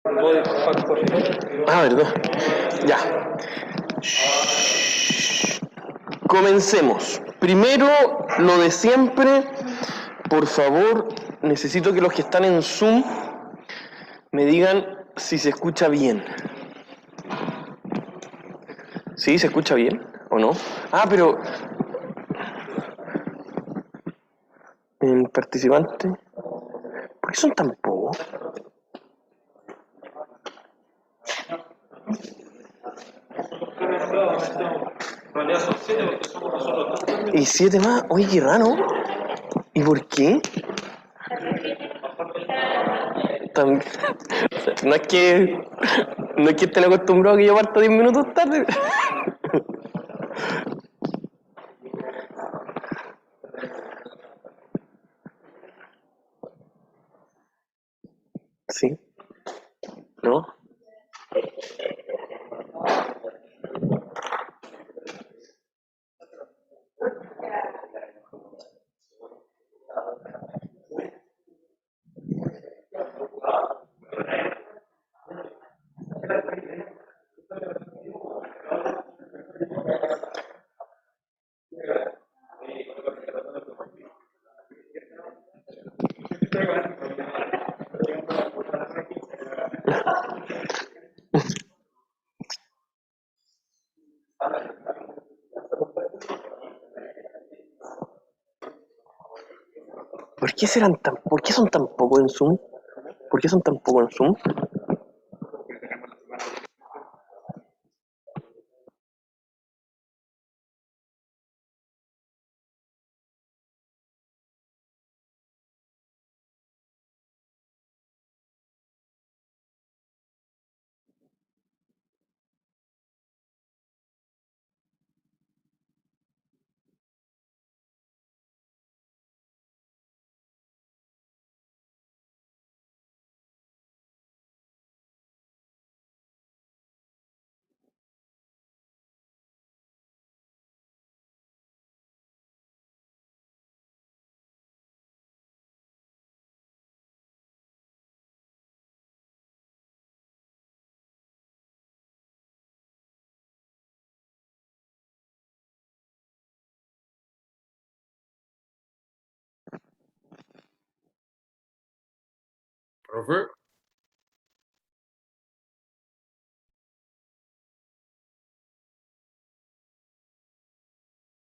Ah, ¿verdad? Ya. Comencemos. Primero, lo de siempre. Por favor, necesito que los que están en Zoom me digan si se escucha bien. ¿Sí? ¿Se escucha bien o no? Ah, pero el participante. ¿Por qué son tan pocos? ¿Y 7 más? Oye, qué raro. ¿Y por qué? Tan- No es que no es que estén acostumbrados a que yo parta 10 minutos tarde. Sí, ¿no? ¿Por qué son tan pocos en Zoom? ¿Por qué son tan pocos en Zoom? Profe,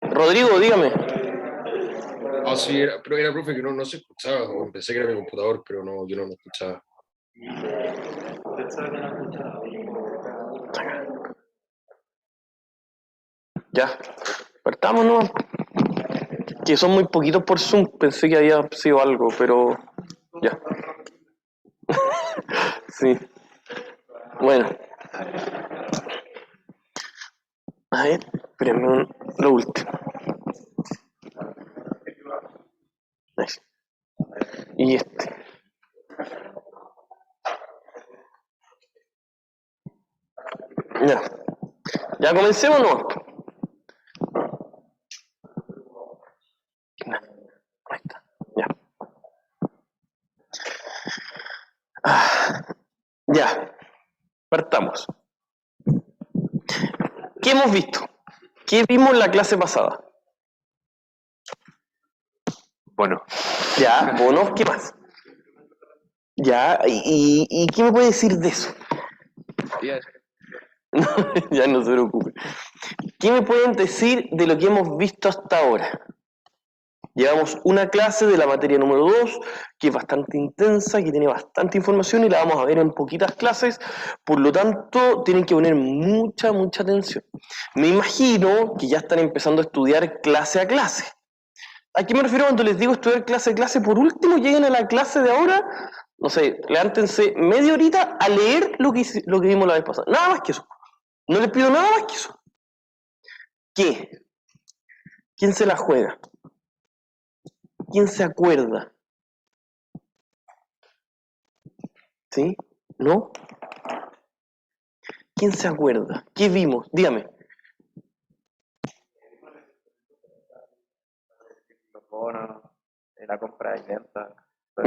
Rodrigo, dígame. sí, pero era profe que no se escuchaba, o pensé que era mi computador, pero no, yo no lo escuchaba. Ya, partamos, ¿no? Que son muy poquitos por Zoom. Pensé que había sido algo, pero ya. Sí. Bueno, a ver, espérenme lo último. Ahí. Y este. Ya. ¿Ya comencemos o no? Ahí está. Ya. Ya. Partamos. ¿Qué hemos visto? ¿Qué vimos en la clase pasada? Bueno, Ya, bonos, ¿qué más? Ya, ¿y qué me puede decir de eso? ya, Ya no se preocupe. ¿Qué me pueden decir de lo que hemos visto hasta ahora? Llevamos una clase de la materia número 2 que es bastante intensa, que tiene bastante información y la vamos a ver en poquitas clases, por lo tanto tienen que poner mucha, mucha atención. Me imagino que ya están empezando a estudiar clase a clase. ¿A qué me refiero cuando les digo estudiar clase a clase? Por último, lleguen a la clase de ahora, no sé, levántense media horita a leer lo que vimos la vez pasada. Nada más que eso. No les pido nada más que eso. ¿Qué? ¿Quién se la juega? ¿Quién se acuerda? ¿Sí? ¿No? ¿Quién se acuerda? ¿Qué vimos? Dígame. los bonos, la compra y venta.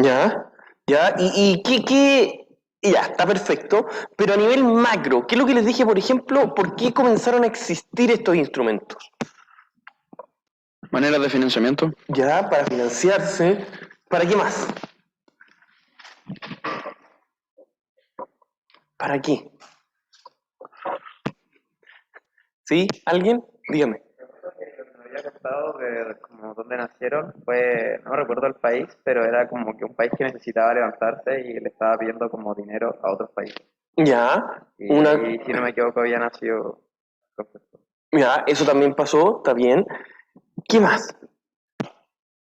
¿Ya? ¿Ya? ¿Y qué? Y ya, está perfecto, pero a nivel macro, ¿qué es lo que les dije, por ejemplo? ¿Por qué comenzaron a existir estos instrumentos? Maneras de financiamiento. Ya, para financiarse, ¿para qué más? ¿Para qué? ¿Sí? ¿Alguien? Dígame. Me había contado que como donde nacieron fue, no recuerdo el país, pero era como que un país que necesitaba levantarse y le estaba pidiendo como dinero a otros países. Ya, Y una, ahí, si no me equivoco, había nacido profesor. ya, eso también pasó, está bien. ¿Qué más?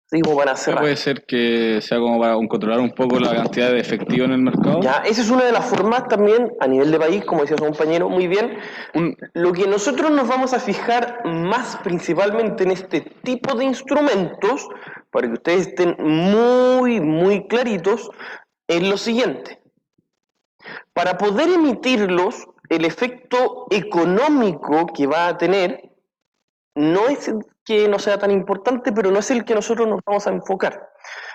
Sí, como para cerrar. Puede ser que sea como para controlar un poco la cantidad de efectivo en el mercado. Ya, esa es una de las formas también a nivel de país, como decía su compañero, muy bien. Lo que nosotros nos vamos a fijar más principalmente en este tipo de instrumentos, para que ustedes estén muy claritos, es lo siguiente. Para poder emitirlos, el efecto económico que va a tener no es el que no sea tan importante, pero no es el que nosotros nos vamos a enfocar.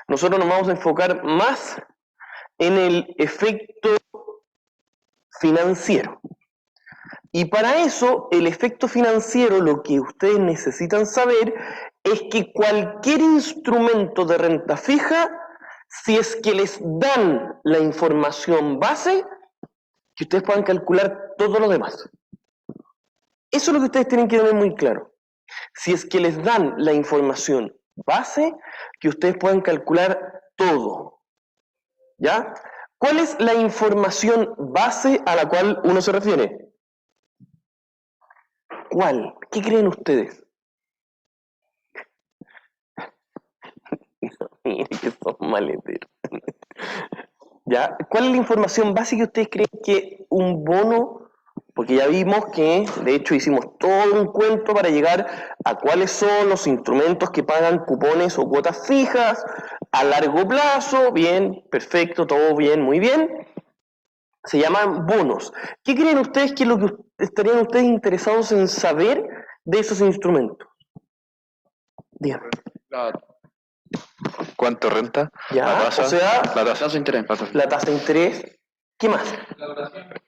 Nosotros nos vamos a enfocar más en el efecto financiero. Y para eso, el efecto financiero, lo que ustedes necesitan saber es que cualquier instrumento de renta fija, si es que les dan la información base, que ustedes puedan calcular todo lo demás. Eso es lo que ustedes tienen que tener muy claro. Si es que les dan la información base, que ustedes puedan calcular todo. ¿Ya? ¿Cuál es la información base a la cual uno se refiere? ¿Cuál? ¿Qué creen ustedes? Miren que son maleteros. ¿Ya? ¿Cuál es la información base que ustedes creen que un bono? Porque ya vimos que, de hecho, hicimos todo un cuento para llegar a cuáles son los instrumentos que pagan cupones o cuotas fijas a largo plazo. Bien, perfecto, todo bien, muy bien. Se llaman bonos. ¿Qué creen ustedes que es lo que estarían ustedes interesados en saber de esos instrumentos? Díganme. ¿Cuánto renta? Ya, La tasa. o sea, La tasa. Tasa de interés. la tasa de interés. ¿Qué más?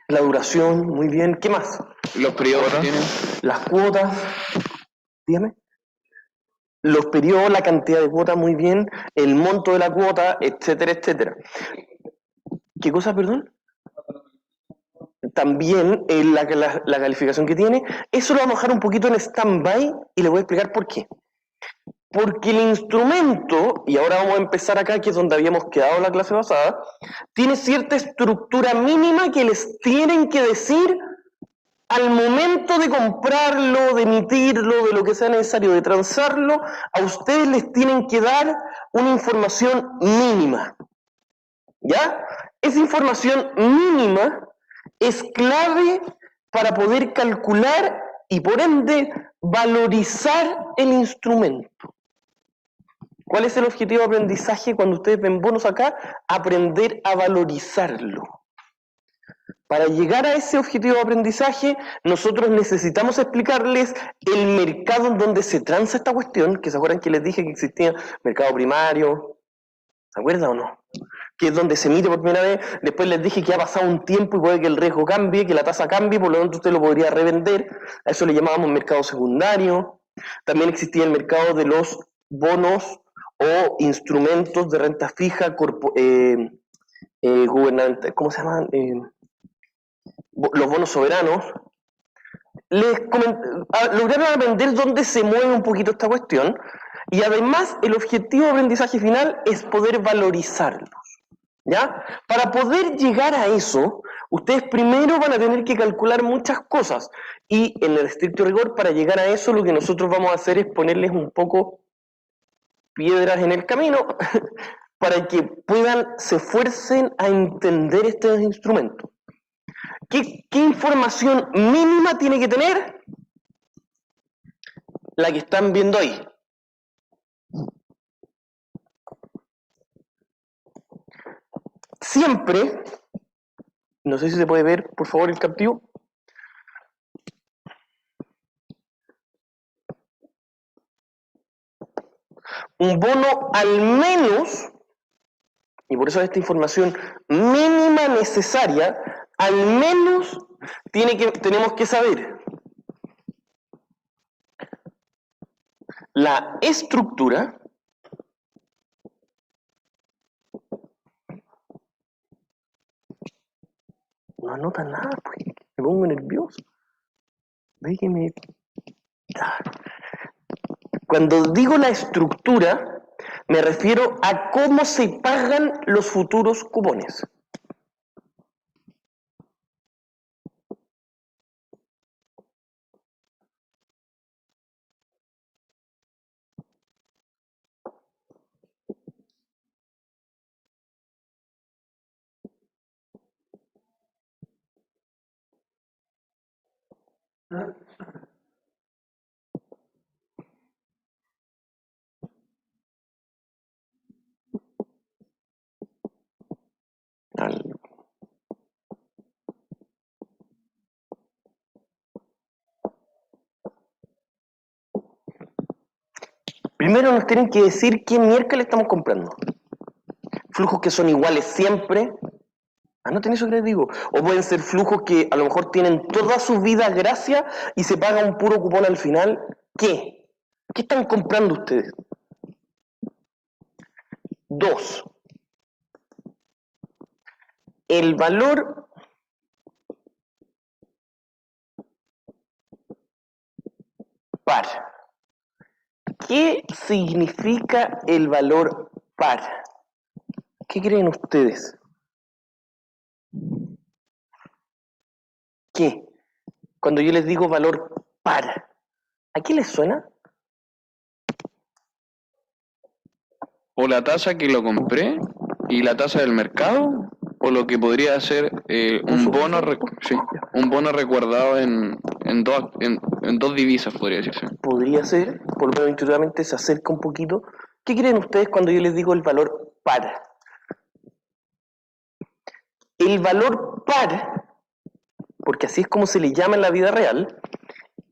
La duración, muy bien. ¿Qué más? Los periodos que tienen. Las cuotas. Dígame. Los periodos, la cantidad de cuotas, muy bien. El monto de la cuota, etcétera, etcétera. ¿Qué cosa, perdón? También la calificación que tiene. Eso lo vamos a dejar un poquito en stand-by y le voy a explicar por qué. Porque el instrumento, y ahora vamos a empezar acá, que es donde habíamos quedado la clase pasada, tiene cierta estructura mínima que les tienen que decir al momento de comprarlo, de emitirlo, de lo que sea necesario, de transarlo, a ustedes les tienen que dar una información mínima. ¿Ya? Esa información mínima es clave para poder calcular y por ende valorizar el instrumento. ¿Cuál es el objetivo de aprendizaje cuando ustedes ven bonos acá? Aprender a valorizarlo. Para llegar a ese objetivo de aprendizaje, nosotros necesitamos explicarles el mercado en donde se transa esta cuestión, que se acuerdan que les dije que existía mercado primario, ¿se acuerdan o no? Que es donde se emite por primera vez, después les dije que ha pasado un tiempo y puede que el riesgo cambie, que la tasa cambie, por lo tanto usted lo podría revender, a eso le llamábamos mercado secundario. También existía el mercado de los bonos o instrumentos de renta fija gubernamentales, ¿cómo se llaman? Los bonos soberanos. Lograron aprender dónde se mueve un poquito esta cuestión y además el objetivo de aprendizaje final es poder valorizarlos. ¿Ya? Para poder llegar a eso, ustedes primero van a tener que calcular muchas cosas y en el estricto rigor para llegar a eso lo que nosotros vamos a hacer es ponerles un poco piedras en el camino para que se esfuercen a entender estos instrumentos. ¿Qué información mínima tiene que tener? La que están viendo ahí. Siempre, no sé si se puede ver, por favor, el captivo. Un bono al menos Y por eso esta información mínima necesaria, al menos tenemos que saber la estructura, no anota nada, pues, me pongo nervioso. Déjeme. Cuando digo la estructura, me refiero a cómo se pagan los futuros cupones. Primero nos tienen que decir qué miércoles estamos comprando. Flujos que son iguales siempre. Anoten eso que les digo. O pueden ser flujos que a lo mejor tienen toda su vida gracia y se paga un puro cupón al final. ¿Qué? ¿Qué están comprando ustedes? 2. El valor par. ¿Qué significa el valor par? ¿Qué creen ustedes? ¿Qué? Cuando yo les digo valor par, ¿a qué les suena? O la tasa que lo compré y la tasa del mercado, o lo que podría ser un bono recuerdado en dos divisas, podría decirse. Podría ser, por lo menos intuitivamente se acerca un poquito. ¿Qué creen ustedes cuando yo les digo el valor par? El valor par, porque así es como se le llama en la vida real,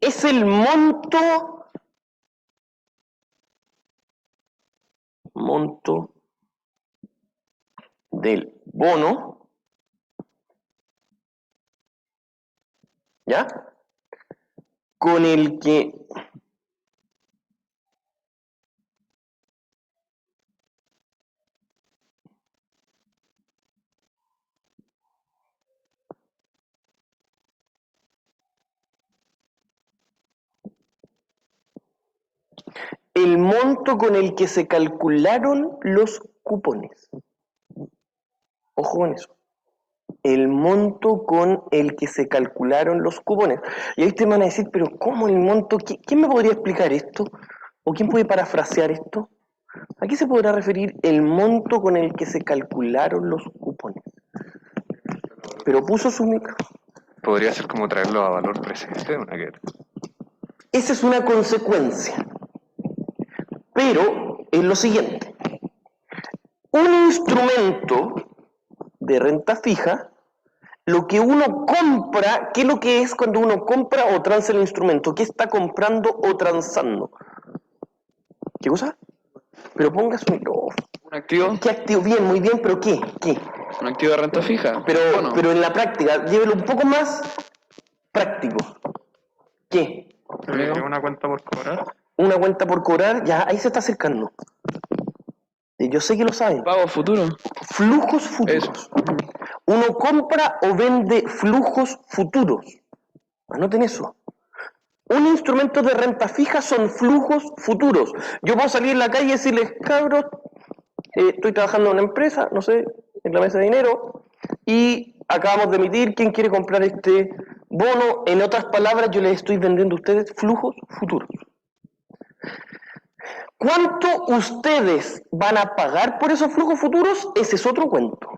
es el monto del bono, ¿ya? Con el que se calcularon los cupones. Ojo con eso. El monto con el que se calcularon los cupones. Y ahí ustedes van a decir, pero ¿cómo el monto? ¿Quién me podría explicar esto? ¿O quién puede parafrasear esto? ¿A qué se podrá referir el monto con el que se calcularon los cupones? Pero puso su micro. Podría ser como traerlo a valor presente, una que... Esa es una consecuencia. Pero es lo siguiente. Un instrumento de renta fija, lo que uno compra, ¿qué es lo que es cuando uno compra o transa el instrumento? ¿Qué está comprando o transando? ¿Qué cosa? Pero ponga su micrófono. ¿Un activo? ¿Qué activo? Bien, muy bien, pero ¿qué? ¿Un activo de renta fija? Bueno. Pero en la práctica, llévelo un poco más práctico. ¿Qué? ¿Una cuenta por cobrar? Una cuenta por cobrar, ya ahí se está acercando. Yo sé que lo saben. ¿Pago futuro? Flujos futuros. Eso. Uno compra o vende flujos futuros. Anoten eso. Un instrumento de renta fija son flujos futuros. Yo puedo salir en la calle y decirles, cabros, estoy trabajando en una empresa, no sé, en la mesa de dinero, y acabamos de emitir, ¿quién quiere comprar este bono? En otras palabras, yo les estoy vendiendo a ustedes flujos futuros. ¿Cuánto ustedes van a pagar por esos flujos futuros? Ese es otro cuento.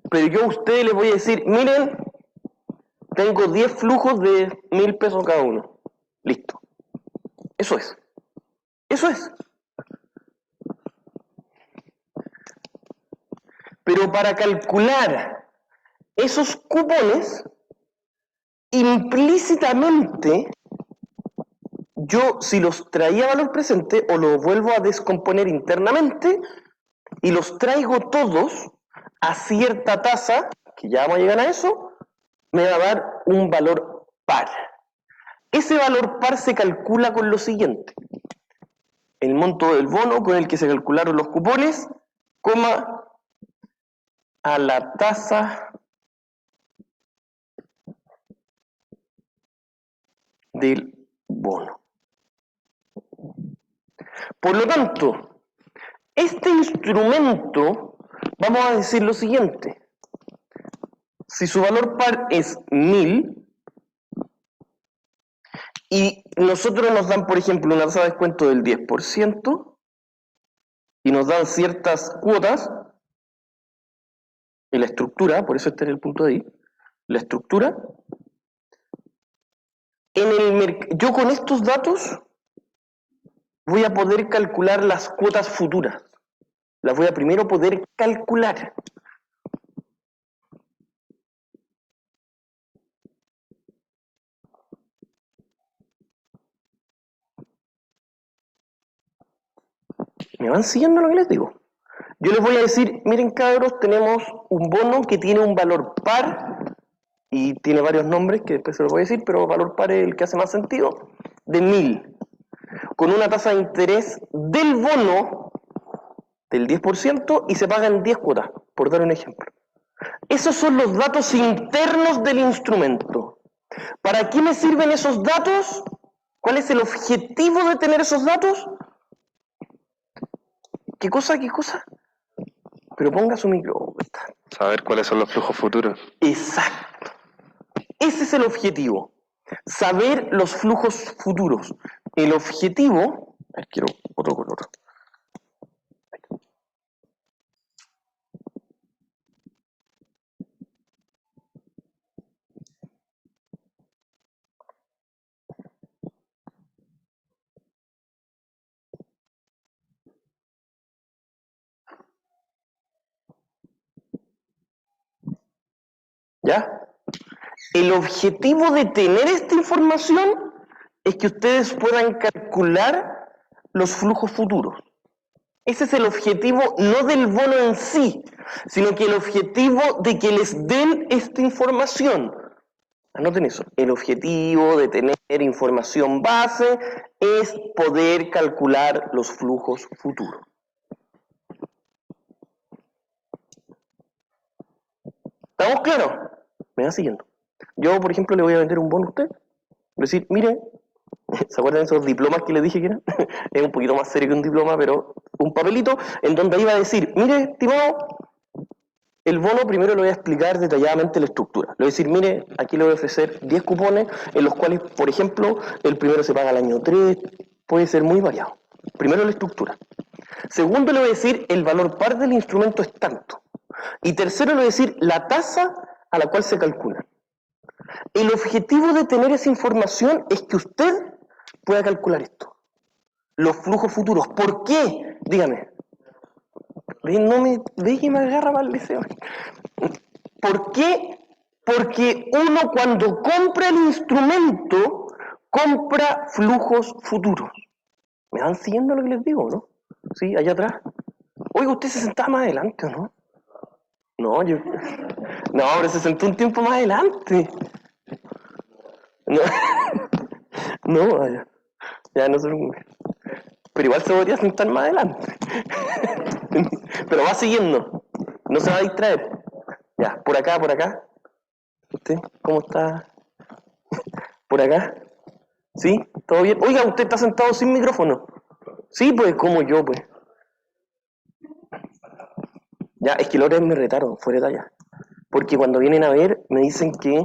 Pero yo a ustedes les voy a decir, miren, tengo 10 flujos de 1.000 pesos cada uno. Listo. Eso es. Eso es. Pero para calcular esos cupones, implícitamente, yo si los traía a valor presente o los vuelvo a descomponer internamente, y los traigo todos a cierta tasa, que ya vamos a llegar a eso, me va a dar un valor par. Ese valor par se calcula con lo siguiente. El monto del bono con el que se calcularon los cupones, coma, a la tasa del bono. Por lo tanto, este instrumento, vamos a decir lo siguiente. Si su valor par es 1000, y nosotros nos dan, por ejemplo, una tasa de descuento del 10%, y nos dan ciertas cuotas, y la estructura, por eso este es el punto de ahí, la estructura, yo con estos datos voy a poder calcular las cuotas futuras. Las voy a primero poder calcular. ¿Me van siguiendo lo que les digo? Yo les voy a decir, miren cabros, tenemos un bono que tiene un valor par, y tiene varios nombres que después se los voy a decir, pero valor par es el que hace más sentido, de 1000, con una tasa de interés del bono del 10% y se pagan 10 cuotas, por dar un ejemplo. Esos son los datos internos del instrumento. ¿Para qué me sirven esos datos? ¿Cuál es el objetivo de tener esos datos? ¿Qué cosa? ¿Qué cosa? Pero ponga su micro. Saber cuáles son los flujos futuros. Exacto. Ese es el objetivo. Saber los flujos futuros. El objetivo... A ver, quiero otro color. ¿Ya? El objetivo de tener esta información es que ustedes puedan calcular los flujos futuros. Ese es el objetivo no del bono en sí, sino que el objetivo de que les den esta información. Anoten eso. El objetivo de tener información base es poder calcular los flujos futuros. ¿Estamos claros? Me van siguiendo. Yo, por ejemplo, le voy a vender un bono a usted. Decir, mire, ¿se acuerdan de esos diplomas que les dije que eran? Es un poquito más serio que un diploma, pero un papelito en donde iba a decir, mire, estimado, el bono primero le voy a explicar detalladamente la estructura. Le voy a decir, mire, aquí le voy a ofrecer 10 cupones, en los cuales, por ejemplo, el primero se paga al año 3, puede ser muy variado. Primero la estructura. Segundo le voy a decir, el valor par del instrumento es tanto. Y tercero le voy a decir, la tasa a la cual se calcula. El objetivo de tener esa información es que usted pueda calcular esto. Los flujos futuros. ¿Por qué? Dígame. No me ve que me agarra mal el deseo. ¿Por qué? Porque uno cuando compra el instrumento, compra flujos futuros. ¿Me van siguiendo lo que les digo, no? Sí, allá atrás. Oiga, ¿usted se sentaba más adelante o no? No, yo... No, pero se sentó un tiempo más adelante. No, no, ya no se preocupe. Pero igual se podría sentar más adelante. Pero va siguiendo. No se va a distraer. Ya, por acá, por acá. ¿Usted cómo está? ¿Por acá? ¿Sí? ¿Todo bien? Oiga, ¿usted está sentado sin micrófono? Sí, pues, como yo, pues. Ya, es que los otros me retaron, fuera de allá. Porque cuando vienen a ver, me dicen que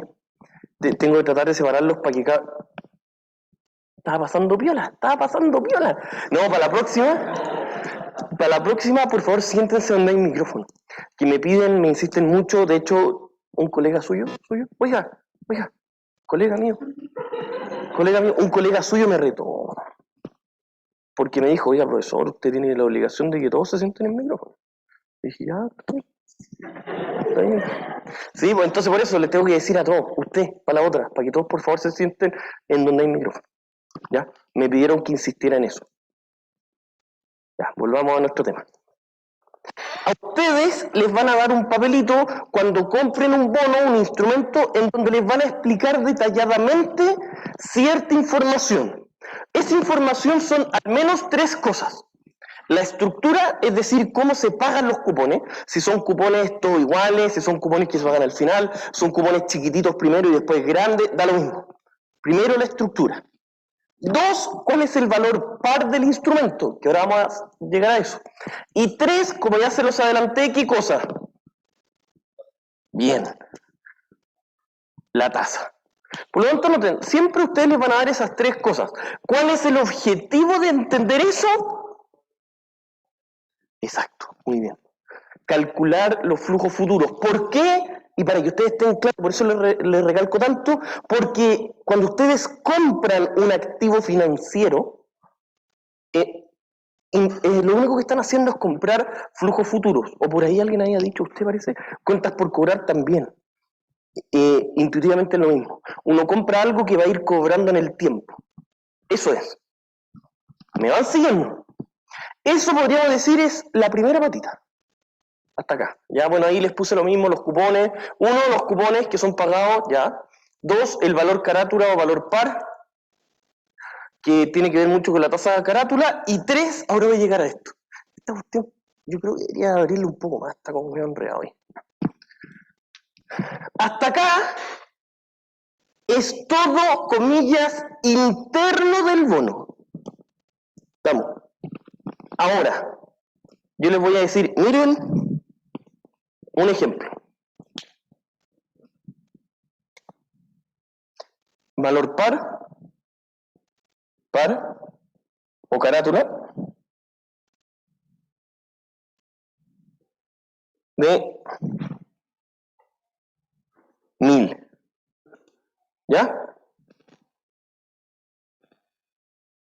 tengo que tratar de separarlos para que cada... Estaba pasando piola. No, para la próxima, por favor, siéntense donde hay micrófono. Que me piden, me insisten mucho, de hecho, un colega suyo, oiga, colega mío, un colega suyo me retó. Porque me dijo, oiga, profesor, usted tiene la obligación de que todos se sienten en el micrófono. Y dije, ya, está bien. Sí, pues entonces por eso les tengo que decir a todos, usted, para la otra, para que todos por favor se sienten en donde hay micrófono. ¿Ya? Me pidieron que insistiera en eso. Ya, volvamos a nuestro tema. A ustedes les van a dar un papelito cuando compren un bono, un instrumento en donde les van a explicar detalladamente cierta información. Esa información son al menos 3 cosas. La estructura, es decir, cómo se pagan los cupones, si son cupones todos iguales, si son cupones que se pagan al final, son cupones chiquititos primero y después grandes, da lo mismo. Primero la estructura. 2, ¿cuál es el valor par del instrumento? Que ahora vamos a llegar a eso. Y 3, como ya se los adelanté, ¿qué cosa? Bien. La tasa. Por lo tanto, noten, siempre ustedes les van a dar esas 3 cosas. ¿Cuál es el objetivo de entender eso? Exacto, muy bien. Calcular los flujos futuros. ¿Por qué? Y para que ustedes estén claros, por eso les recalco tanto, porque cuando ustedes compran un activo financiero, lo único que están haciendo es comprar flujos futuros. O por ahí alguien había dicho, usted parece, cuentas por cobrar también. Intuitivamente es lo mismo. Uno compra algo que va a ir cobrando en el tiempo. Eso es. ¿Me van siguiendo? Eso podríamos decir es la primera patita. Hasta acá. Ya, bueno, ahí les puse lo mismo, los cupones. 1, los cupones que son pagados, ya. 2, el valor carátula o valor par, que tiene que ver mucho con la tasa de carátula. Y 3, ahora voy a llegar a esto. Esta cuestión, yo creo que debería abrirle un poco más, está como medio enredado ahí. Hasta acá es todo, comillas, interno del bono. Vamos. Ahora, yo les voy a decir, miren, un ejemplo. Valor par o carátula de 1000. ¿Ya?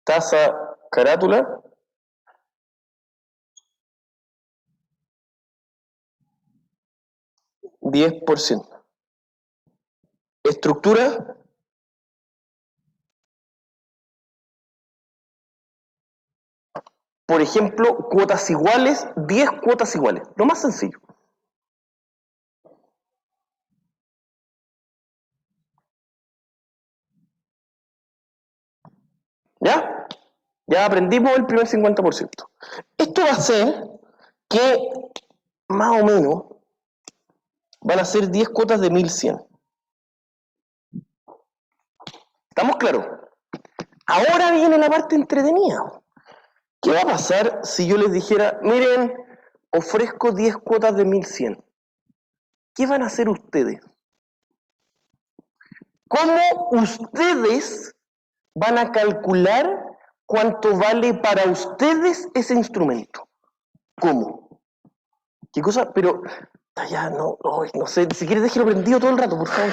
Tasa carátula %. Estructura por ejemplo, cuotas iguales, 10 cuotas iguales. Lo más sencillo. ¿Ya? Ya aprendimos el primer 50%. Esto va a hacer que, más o menos, van a ser 10 cuotas de 1100. ¿Estamos claros? Ahora viene la parte entretenida. ¿Qué va a pasar si yo les dijera, miren, ofrezco 10 cuotas de 1100? ¿Qué van a hacer ustedes? ¿Cómo ustedes van a calcular cuánto vale para ustedes ese instrumento? ¿Cómo? ¿Qué cosa? Pero, ya no sé, si quieres déjelo prendido todo el rato, por favor.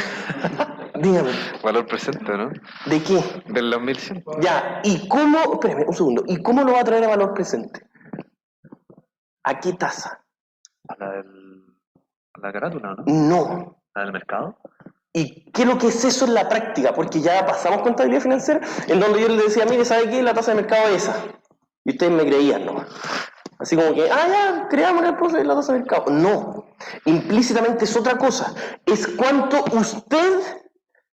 Dígame. Valor presente, ¿no? ¿De qué? Del 2100. Ya, ¿y cómo? Espérame un segundo. ¿Y cómo lo va a traer a valor presente? ¿A qué tasa? A la carátula, ¿no? No. ¿A la del mercado? ¿Y qué es lo que es eso en la práctica? Porque ya pasamos contabilidad financiera, en donde yo les decía, mire, ¿sabe qué? La tasa de mercado es esa. Y ustedes me creían, ¿no? Así como que, ya, creamos el proceso de la tasa de mercado. No. Implícitamente es otra cosa. Es cuánto usted...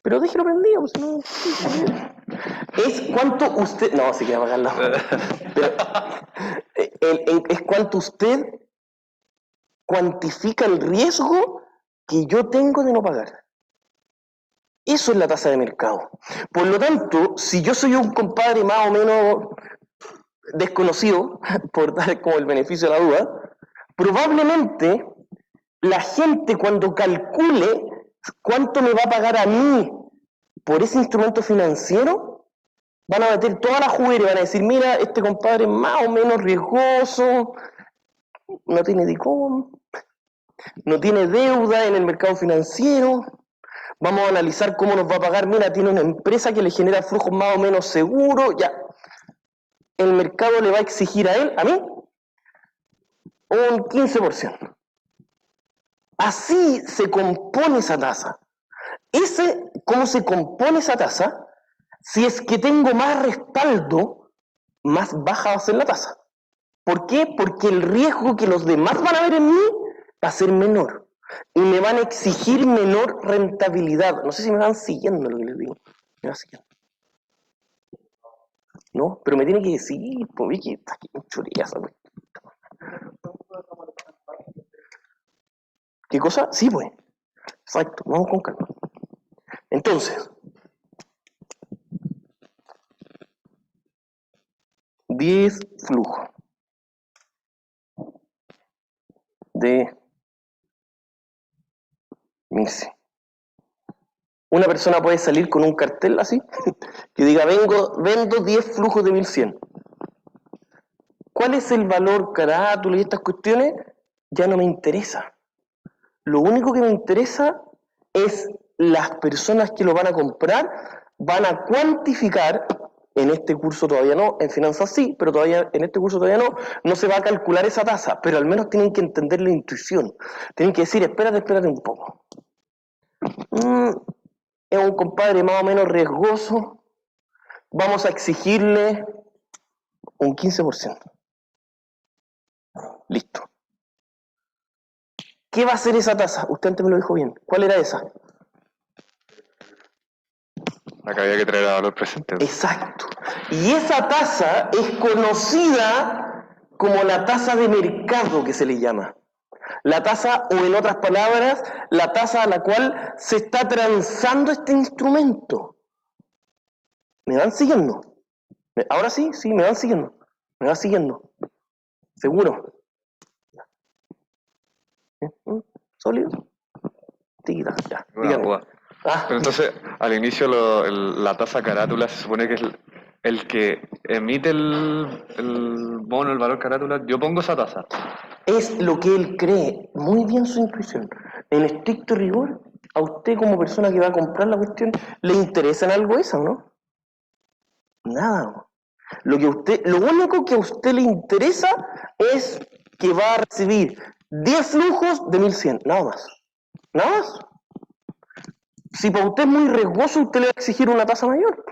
Pero déjelo prendido, pues no... Es cuánto usted... No, sí que apagar la... Pero, es cuánto usted cuantifica el riesgo que yo tengo de no pagar. Eso es la tasa de mercado. Por lo tanto, si yo soy un compadre más o menos desconocido, por dar como el beneficio de la duda, probablemente la gente cuando calcule cuánto me va a pagar a mí por ese instrumento financiero, van a meter toda la juguera y van a decir, mira, este compadre es más o menos riesgoso, no tiene DICOM, no tiene deuda en el mercado financiero, vamos a analizar cómo nos va a pagar, mira, tiene una empresa que le genera flujos más o menos seguros, ya. El mercado le va a exigir a él, a mí, un 15%. Así se compone esa tasa. ¿Cómo se compone esa tasa? Si es que tengo más respaldo, más baja va a ser la tasa. ¿Por qué? Porque el riesgo que los demás van a ver en mí va a ser menor. Y me van a exigir menor rentabilidad. No sé si me van siguiendo lo que les digo. Me van siguiendo. ¿No? Pero me tiene que decir, pues, que está aquí choriza, pues. ¿Qué cosa? Sí, pues. Exacto, vamos con calma. Entonces, 10 flujos de MICE. Una persona puede salir con un cartel así, que diga, vendo 10 flujos de 1100. ¿Cuál es el valor carátula y estas cuestiones? Ya no me interesa. Lo único que me interesa es las personas que lo van a comprar, van a cuantificar, en este curso todavía no, en finanzas sí, pero todavía en este curso todavía no se va a calcular esa tasa, pero al menos tienen que entender la intuición. Tienen que decir, espérate un poco. Es un compadre más o menos riesgoso, vamos a exigirle un 15%. Listo. ¿Qué va a hacer esa tasa? Usted antes me lo dijo bien. ¿Cuál era esa? La que había que traer a valor presente. Exacto. Y esa tasa es conocida como la tasa de mercado, que se le llama. La tasa, o en otras palabras, la tasa a la cual se está transando este instrumento. ¿Me van siguiendo? Ahora sí, me van siguiendo. Me van siguiendo. ¿Seguro? ¿Sólido? Tira, ya. Dígame. Pero entonces, al inicio la tasa carátula se supone que es el que emite el bono, el valor carátula. Yo pongo esa tasa. Es lo que él cree. Muy bien su intuición. En estricto rigor, a usted como persona que va a comprar la cuestión, ¿le interesa en algo eso, no? Nada. Lo único que a usted le interesa es que va a recibir 10 flujos de 1100, nada más. Nada más. Si para usted es muy riesgoso, usted le va a exigir una tasa mayor.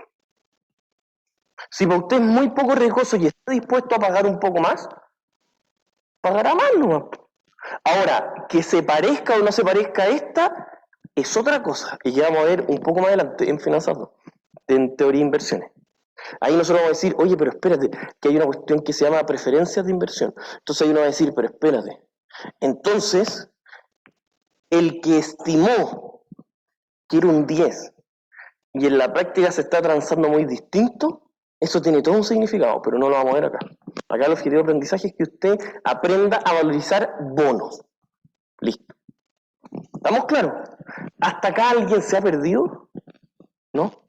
Si para usted es muy poco riesgoso y está dispuesto a pagar un poco más, pagará más, ¿no? Ahora, que se parezca o no se parezca a esta, es otra cosa, que ya vamos a ver un poco más adelante en Finanzas 2, en Teoría de Inversiones. Ahí nosotros vamos a decir, oye, pero espérate, que hay una cuestión que se llama preferencias de inversión. Entonces ahí uno va a decir, pero espérate. Entonces, el que estimó que era un 10 y en la práctica se está transando muy distinto, eso tiene todo un significado, pero no lo vamos a ver acá. Acá el objetivo de aprendizaje es que usted aprenda a valorizar bonos. Listo. ¿Estamos claros? ¿Hasta acá alguien se ha perdido? ¿No?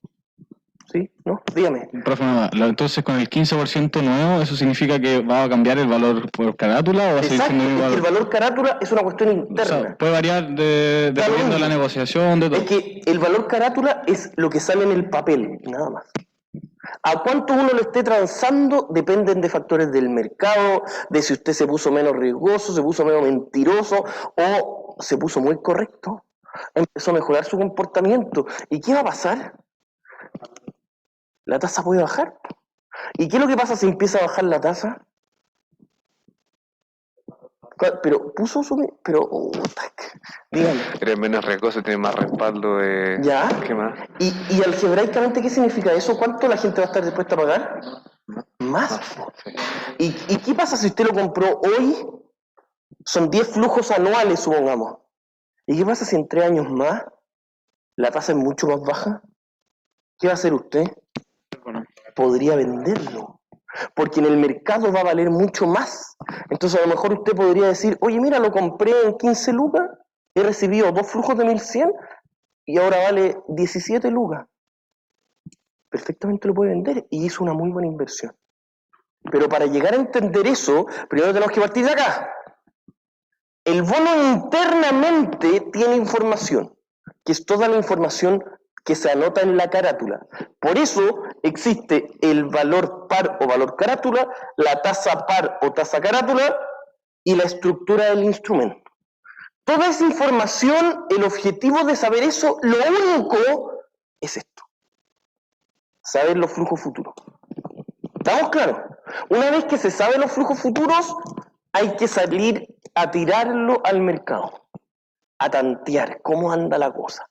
¿Sí? ¿No? Dígame. Profe, entonces con el 15% nuevo, ¿eso significa que va a cambiar el valor por carátula o va a seguir siendo el mismo valor? El valor carátula es una cuestión interna. O sea, puede variar dependiendo de la negociación, de todo. Es que el valor carátula es lo que sale en el papel, nada más. A cuánto uno lo esté transando dependen de factores del mercado, de si usted se puso menos riesgoso, se puso menos mentiroso o se puso muy correcto. Empezó a mejorar su comportamiento. ¿Y qué va a pasar? La tasa puede bajar. ¿Y qué es lo que pasa si empieza a bajar la tasa? Pero puso su... Pero... dígame. Eres menos riesgoso, tienes más respaldo. ¿Ya? ¿Qué más? ¿Y algebraicamente qué significa eso? ¿Cuánto la gente va a estar dispuesta a pagar? ¿Más? Sí. ¿Y qué pasa si usted lo compró hoy? Son 10 flujos anuales, supongamos. ¿Y qué pasa si en 3 años más la tasa es mucho más baja? ¿Qué va a hacer usted? Podría venderlo. Porque en el mercado va a valer mucho más. Entonces a lo mejor usted podría decir, oye, mira, lo compré en 15 lucas, he recibido 2 flujos de 1100 y ahora vale 17 lucas. Perfectamente lo puede vender y hizo una muy buena inversión. Pero para llegar a entender eso, primero tenemos que partir de acá. El bono internamente tiene información, que es toda la información que se anota en la carátula. Por eso existe el valor par o valor carátula, la tasa par o tasa carátula y la estructura del instrumento. Toda esa información, el objetivo de saber eso, lo único es esto. Saber los flujos futuros. ¿Estamos claros? Una vez que se saben los flujos futuros, hay que salir a tirarlo al mercado, a tantear cómo anda la cosa.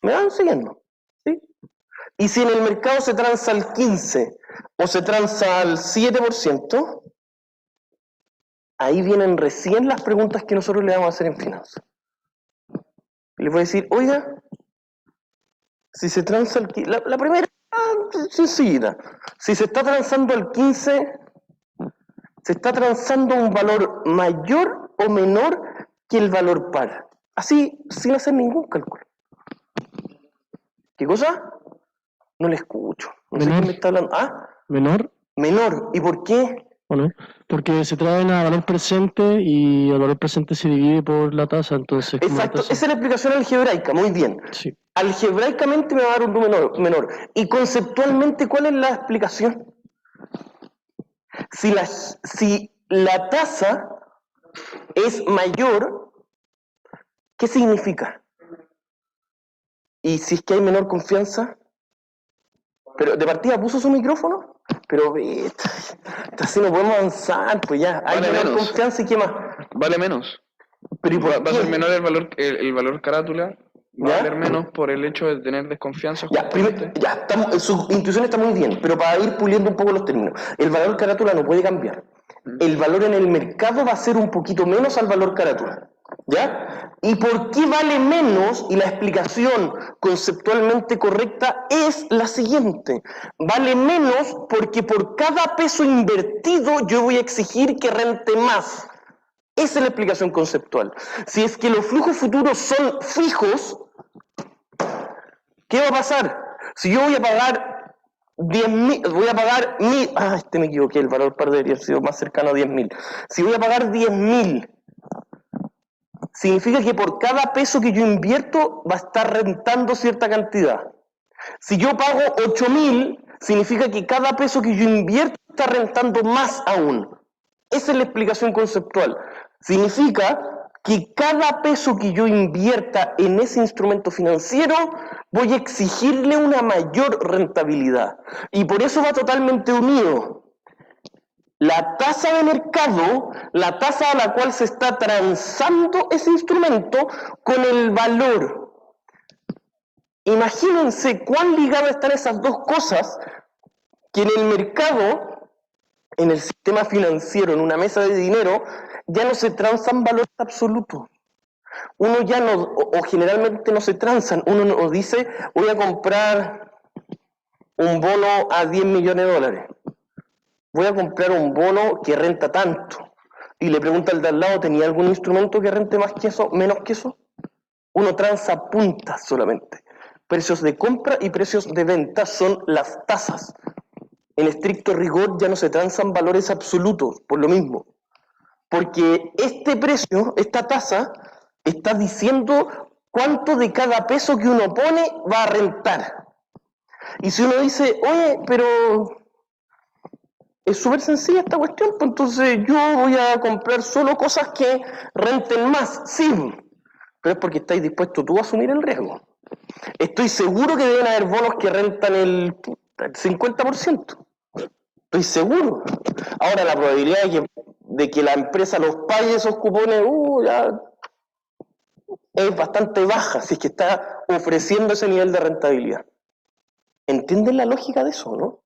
¿Me van siguiendo? ¿Sí? Y si en el mercado se transa al 15 o se transa al 7%, ahí vienen recién las preguntas que nosotros le vamos a hacer en finanzas. Les voy a decir, oiga, si se transa al 15, la primera, sencilla, si se está transando al 15, se está transando un valor mayor o menor que el valor par. Así, sin hacer ningún cálculo. ¿Qué cosa? No le escucho. No sé Menor. quién me está hablando. ¿Ah? Menor, Menor. ¿Y por qué? bueno, porque se traen a valor presente y el valor presente se divide por la tasa, entonces... como la Exacto. tasa- Esa es la explicación algebraica. Muy bien. Sí. Algebraicamente me va a dar un número menor. Y conceptualmente, ¿cuál es la explicación? Si la tasa es mayor, ¿qué significa? Y si es que hay menor confianza, pero de partida puso su micrófono, pero así no podemos avanzar, pues ya, hay Vale menor menos. confianza y qué más. Vale menos. Pero ¿y por Va a ser qué? menor el valor carátula, va ¿Ya? a valer menos por el hecho de tener desconfianza. Ya, justamente. su intuición está muy bien, pero para ir puliendo un poco los términos, el valor carátula no puede cambiar. El valor en el mercado va a ser un poquito menos al valor carátula. ¿Ya? ¿Y por qué vale menos? Y la explicación conceptualmente correcta es la siguiente. Vale menos porque por cada peso invertido yo voy a exigir que rente más. Esa es la explicación conceptual. Si es que los flujos futuros son fijos, ¿qué va a pasar? Si yo voy a pagar 10.000, voy a pagar 1.000, me equivoqué, el valor par debería haber sido más cercano a 10.000. Si voy a pagar 10.000, significa que por cada peso que yo invierto va a estar rentando cierta cantidad. Si yo pago 8.000, significa que cada peso que yo invierto está rentando más aún. Esa es la explicación conceptual. Significa que cada peso que yo invierta en ese instrumento financiero, voy a exigirle una mayor rentabilidad. Y por eso va totalmente unido la tasa de mercado, la tasa a la cual se está transando ese instrumento, con el valor. Imagínense cuán ligadas están esas dos cosas, que en el mercado, en el sistema financiero, en una mesa de dinero, ya no se transan valores absolutos. Uno ya no, o generalmente no se transan, uno no dice, voy a comprar un bono a 10 millones de dólares. Voy a comprar un bono que renta tanto. Y le pregunta al de al lado, ¿tenía algún instrumento que rente más que eso, menos que eso? Uno transa puntas solamente. Precios de compra y precios de venta son las tasas. En estricto rigor ya no se transan valores absolutos, por lo mismo. Porque este precio, esta tasa, está diciendo cuánto de cada peso que uno pone va a rentar. Y si uno dice, oye, pero es súper sencilla esta cuestión, pues entonces yo voy a comprar solo cosas que renten más. Sí, pero es porque estáis dispuestos tú a asumir el riesgo. Estoy seguro que deben haber bonos que rentan el 50%. Estoy seguro. Ahora la probabilidad de que la empresa los pague esos cupones ya es bastante baja, si es que está ofreciendo ese nivel de rentabilidad. ¿Entienden la lógica de eso, no?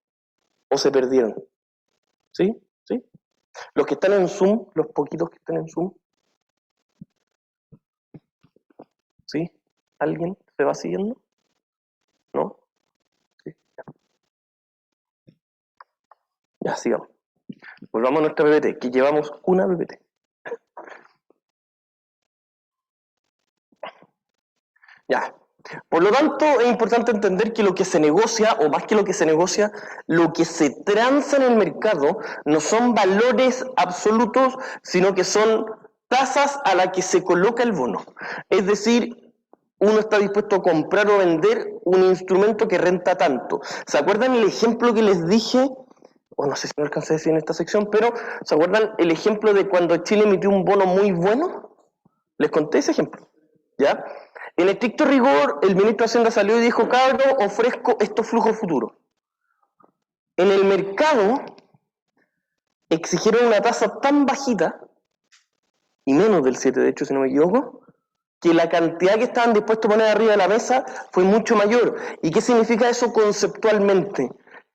¿O se perdieron? ¿Sí? ¿Sí? Los que están en Zoom, los poquitos que están en Zoom. ¿Sí? ¿Alguien se va siguiendo? ¿No? ¿Sí? Ya, sigamos. Volvamos a nuestra PPT, que llevamos una PPT. Ya. Por lo tanto, es importante entender que lo que se negocia, o más que lo que se negocia, lo que se transa en el mercado no son valores absolutos, sino que son tasas a las que se coloca el bono. Es decir, uno está dispuesto a comprar o vender un instrumento que renta tanto. ¿Se acuerdan el ejemplo que les dije? O no sé si me alcancé a decir en esta sección, pero ¿se acuerdan el ejemplo de cuando Chile emitió un bono muy bueno? Les conté ese ejemplo, ¿ya? En estricto rigor, el ministro de Hacienda salió y dijo, cabro, ofrezco estos flujos futuros. En el mercado exigieron una tasa tan bajita, y menos del 7 de hecho si no me equivoco, que la cantidad que estaban dispuestos a poner arriba de la mesa fue mucho mayor. ¿Y qué significa eso conceptualmente?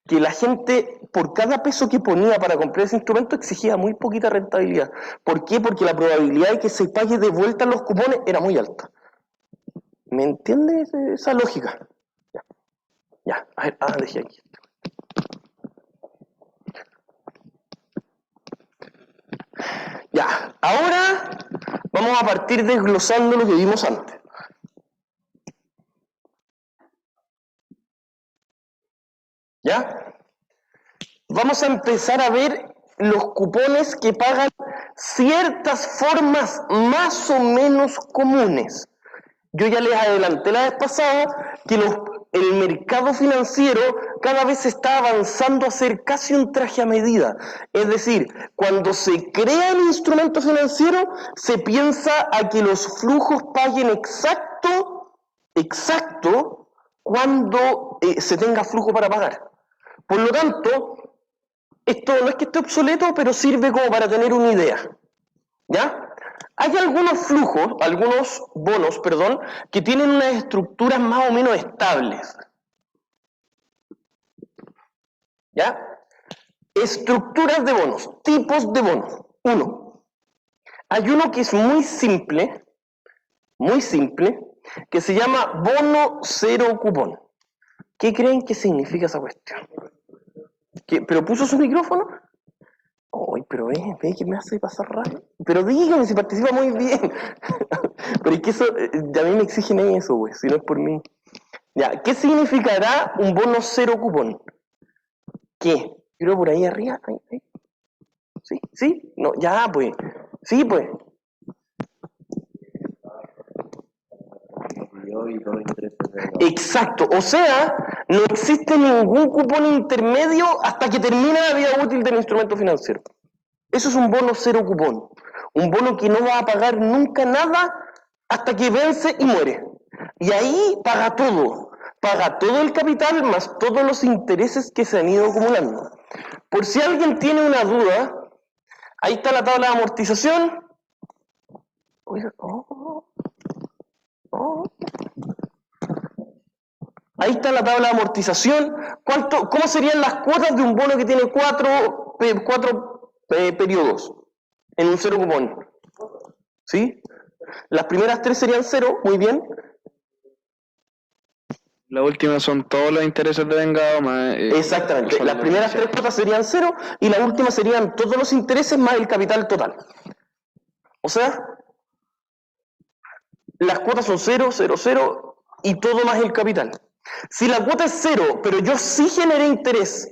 Que la gente, por cada peso que ponía para comprar ese instrumento, exigía muy poquita rentabilidad. ¿Por qué? Porque la probabilidad de que se pague de vuelta los cupones era muy alta. ¿Me entiendes esa lógica? Ya, a ver, dejé aquí. Ya, ahora vamos a partir desglosando lo que vimos antes. ¿Ya? Vamos a empezar a ver los cupones que pagan ciertas formas más o menos comunes. Yo ya les adelanté la vez pasada que el mercado financiero cada vez está avanzando a ser casi un traje a medida. Es decir, cuando se crea el instrumento financiero, se piensa a que los flujos paguen exacto, cuando se tenga flujo para pagar. Por lo tanto, esto no es que esté obsoleto, pero sirve como para tener una idea. ¿Ya? Hay algunos flujos, algunos bonos, perdón, que tienen unas estructuras más o menos estables. ¿Ya? Estructuras de bonos, tipos de bonos. Hay uno que es muy simple, que se llama bono cero cupón. ¿Qué creen que significa esa cuestión? ¿Pero puso su micrófono? Ay, pero ve que me hace pasar raro. Pero dígame si participa muy bien. Pero es que eso, a mí me exigen eso, güey, si no es por mí. Ya, ¿qué significará un bono cero cupón? ¿Qué? Creo por ahí arriba. Ahí. ¿Sí? No, ya, pues. Sí, pues. Exacto, o sea, no existe ningún cupón intermedio hasta que termina la vida útil del instrumento financiero. Eso es un bono cero cupón, un bono que no va a pagar nunca nada hasta que vence y muere. Y ahí paga todo el capital más todos los intereses que se han ido acumulando. Por si alguien tiene una duda, ahí está la tabla de amortización. Ahí está la tabla de amortización. ¿Cómo serían las cuotas de un bono que tiene cuatro periodos en un cero cupón? ¿Sí? Las primeras 3 serían 0, muy bien. La última son todos los intereses de vengado más... Exactamente. Las primeras 3 cuotas serían 0 y la última serían todos los intereses más el capital total. O sea, las cuotas son 0, 0, 0 y todo más el capital. Si la cuota es 0, pero yo sí generé interés,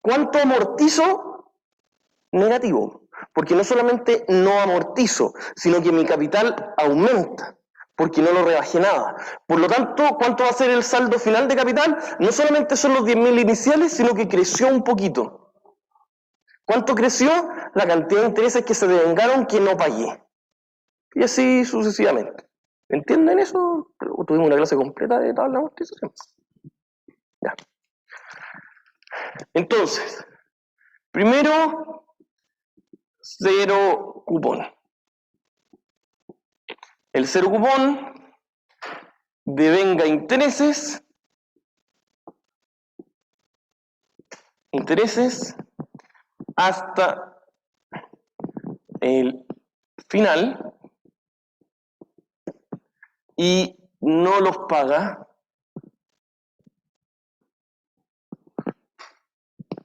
¿cuánto amortizo? Negativo. Porque no solamente no amortizo, sino que mi capital aumenta, porque no lo rebajé nada. Por lo tanto, ¿cuánto va a ser el saldo final de capital? No solamente son los 10.000 iniciales, sino que creció un poquito. ¿Cuánto creció? La cantidad de intereses que se devengaron que no pagué. Y así sucesivamente. ¿Entienden eso? Tuvimos una clase completa de tabla de amortización. Ya. Entonces, primero, cero cupón. El cero cupón devenga intereses hasta el final y no los paga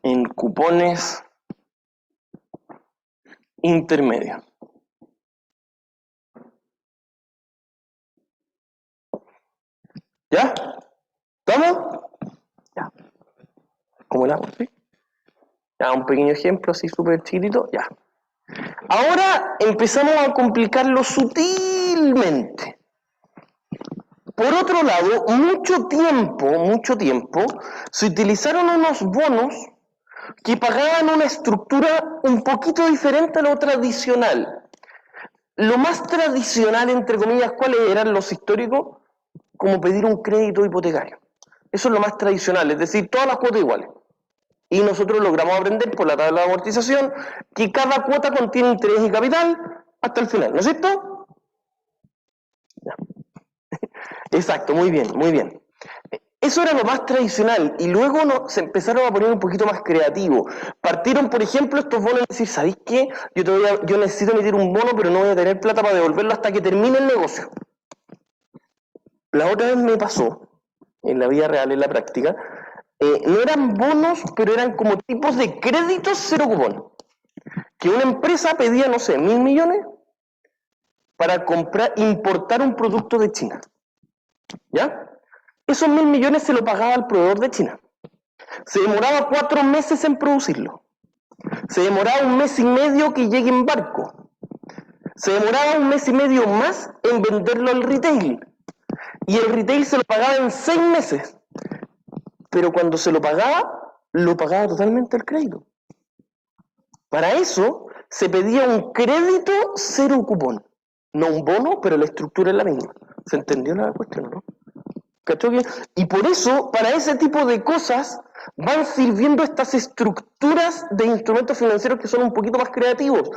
en cupones intermedios. ¿Ya? ¿Estamos? Ya. ¿Cómo la hago? ¿Sí? Ya, un pequeño ejemplo así súper chiquitito. Ya. Ahora empezamos a complicarlo sutilmente. Por otro lado, mucho tiempo, se utilizaron unos bonos que pagaban una estructura un poquito diferente a lo tradicional. Lo más tradicional, entre comillas, ¿cuáles eran los históricos? Como pedir un crédito hipotecario. Eso es lo más tradicional, es decir, todas las cuotas iguales. Y nosotros logramos aprender por la tabla de amortización que cada cuota contiene interés y capital hasta el final, ¿no es cierto? Ya. Exacto, muy bien, muy bien. Eso era lo más tradicional y luego se empezaron a poner un poquito más creativos. Partieron, por ejemplo, estos bonos y decir, ¿sabéis qué? Yo necesito emitir un bono, pero no voy a tener plata para devolverlo hasta que termine el negocio. La otra vez me pasó, en la vida real, en la práctica, no eran bonos, pero eran como tipos de créditos cero cupón. Que una empresa pedía, no sé, 1.000 millones para importar un producto de China. ¿Ya? Esos 1.000 millones se lo pagaba al proveedor de China. Se demoraba 4 meses en producirlo. Se demoraba 1 mes y medio que llegue en barco. Se demoraba 1 mes y medio más en venderlo al retail. Y el retail se lo pagaba en 6 meses. Pero cuando se lo pagaba totalmente el crédito. Para eso se pedía un crédito cero cupón. No un bono, pero la estructura es la misma. ¿Se entendió la cuestión, no? ¿Cachó bien? Y por eso, para ese tipo de cosas, van sirviendo estas estructuras de instrumentos financieros que son un poquito más creativos.